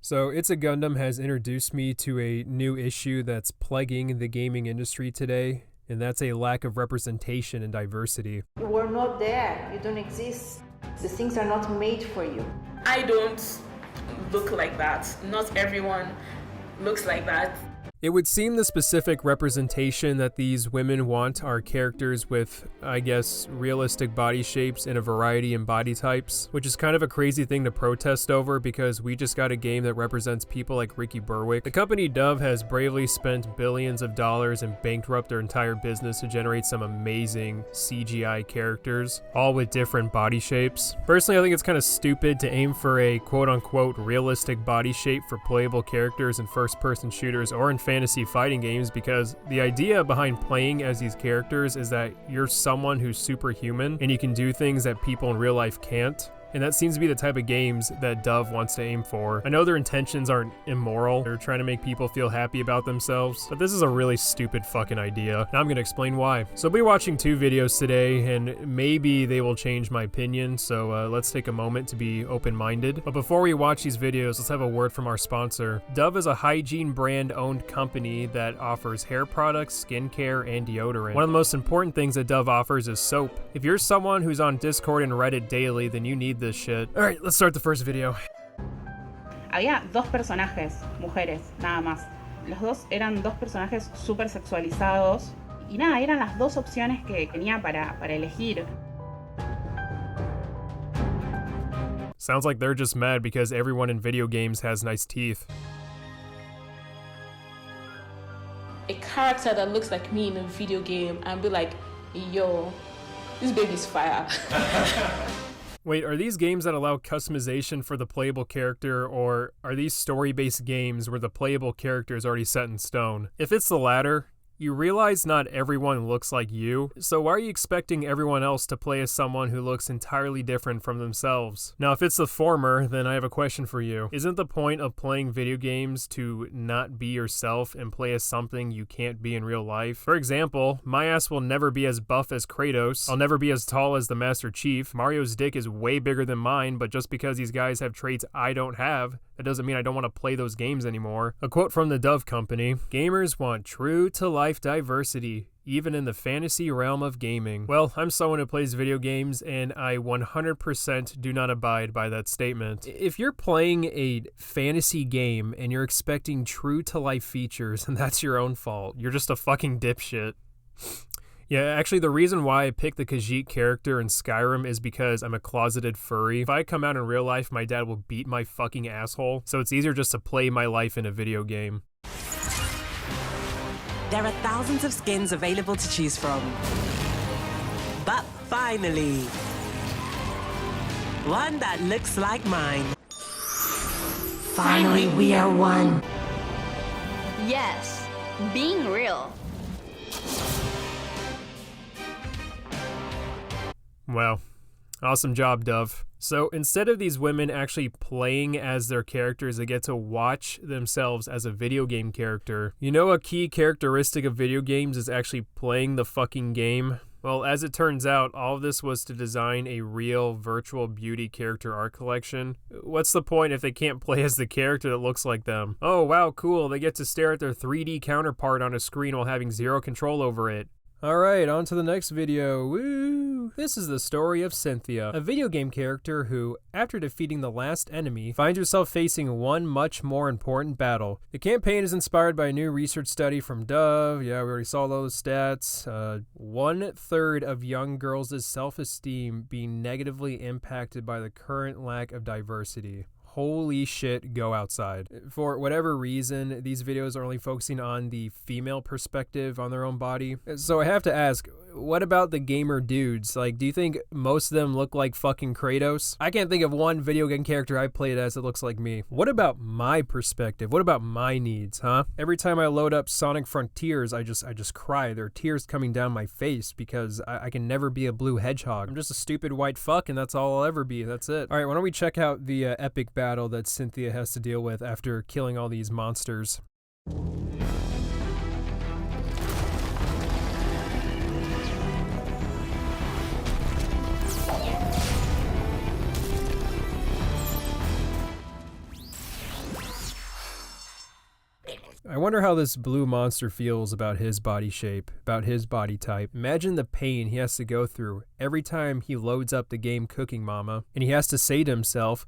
So, It's a Gundam has introduced me to a new issue that's plaguing the gaming industry today, and that's a lack of representation and diversity. You were not there, you don't exist. The things are not made for you. I don't look like that. Not everyone looks like that. It would seem the specific representation that these women want are characters with, I guess, realistic body shapes in a variety in body types, which is kind of a crazy thing to protest over because we just got a game that represents people like Ricky Berwick. The company Dove has bravely spent billions of dollars and bankrupted their entire business to generate some amazing CGI characters, all with different body shapes. Personally, I think it's kind of stupid to aim for a quote-unquote realistic body shape for playable characters in first-person shooters or in fantasy fighting games, because the idea behind playing as these characters is that you're someone who's superhuman and you can do things that people in real life can't. And that seems to be the type of games that Dove wants to aim for. I know their intentions aren't immoral. They're trying to make people feel happy about themselves, but this is a really stupid fucking idea. Now I'm gonna explain why. So I'll be watching 2 videos today, and maybe they will change my opinion, so let's take a moment to be open-minded. But before we watch these videos, let's have a word from our sponsor. Dove is a hygiene brand-owned company that offers hair products, skincare, and deodorant. One of the most important things that Dove offers is soap. If you're someone who's on Discord and Reddit daily, then you need this shit. Alright, let's start the first video. Había 2 personajes, mujeres, nada más. Los dos eran 2 personajes súper sexualizados. Y nada, eran las 2 opciones que tenía para elegir. Sounds like they're just mad because everyone in video games has nice teeth. A character that looks like me in a video game and be like, yo, this baby's fire. Wait, are these games that allow customization for the playable character, or are these story-based games where the playable character is already set in stone? If it's the latter, you realize not everyone looks like you, so why are you expecting everyone else to play as someone who looks entirely different from themselves? Now, if it's the former, then I have a question for you. Isn't the point of playing video games to not be yourself and play as something you can't be in real life? For example, my ass will never be as buff as Kratos. I'll never be as tall as the Master Chief. Mario's dick is way bigger than mine, but just because these guys have traits I don't have, that doesn't mean I don't want to play those games anymore. A quote from the Dove Company: "Gamers want true-to-life diversity, even in the fantasy realm of gaming." Well, I'm someone who plays video games, and I 100% do not abide by that statement. If you're playing a fantasy game and you're expecting true-to-life features, then that's your own fault. You're just a fucking dipshit. Yeah, actually, the reason why I picked the Khajiit character in Skyrim is because I'm a closeted furry. If I come out in real life, my dad will beat my fucking asshole, so it's easier just to play my life in a video game. There are thousands of skins available to choose from. But finally, one that looks like mine. Finally, we are one. Yes, being real. Wow. Awesome job, Dove. So instead of these women actually playing as their characters, they get to watch themselves as a video game character. You know, a key characteristic of video games is actually playing the fucking game. Well, as it turns out, all of this was to design a real virtual beauty character art collection. What's the point if they can't play as the character that looks like them? Oh wow, cool, they get to stare at their 3D counterpart on a screen while having zero control over it. Alright, on to the next video. Woo! This is the story of Cynthia, a video game character who, after defeating the last enemy, finds herself facing one much more important battle. The campaign is inspired by a new research study from Dove. Yeah, we already saw those stats. 1/3 of young girls' self-esteem being negatively impacted by the current lack of diversity. Holy shit, go outside. For whatever reason, these videos are only focusing on the female perspective on their own body. So I have to ask, what about the gamer dudes? Like, do you think most of them look like fucking Kratos? I can't think of one video game character I played as that looks like me. What about my perspective? What about my needs, huh? Every time I load up Sonic Frontiers, I just cry. There are tears coming down my face because I can never be a blue hedgehog. I'm just a stupid white fuck, and that's all I'll ever be. That's it. All right, why don't we check out the epic battle that Cynthia has to deal with after killing all these monsters. I wonder how this blue monster feels about his body shape, about his body type. Imagine the pain he has to go through every time he loads up the game Cooking Mama, and he has to say to himself,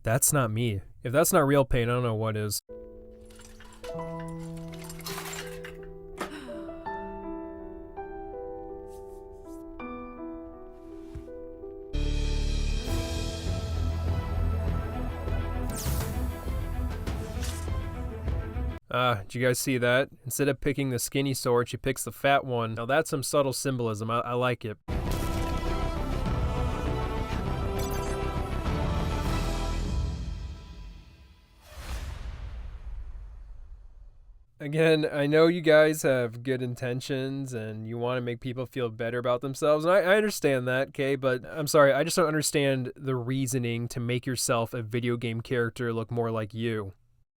that's not me. If that's not real pain, I don't know what is. Did you guys see that? Instead of picking the skinny sword, she picks the fat one. Now that's some subtle symbolism. I like it. Again, I know you guys have good intentions and you want to make people feel better about themselves, and I understand that, okay? But I'm sorry, I just don't understand the reasoning to make yourself a video game character look more like you.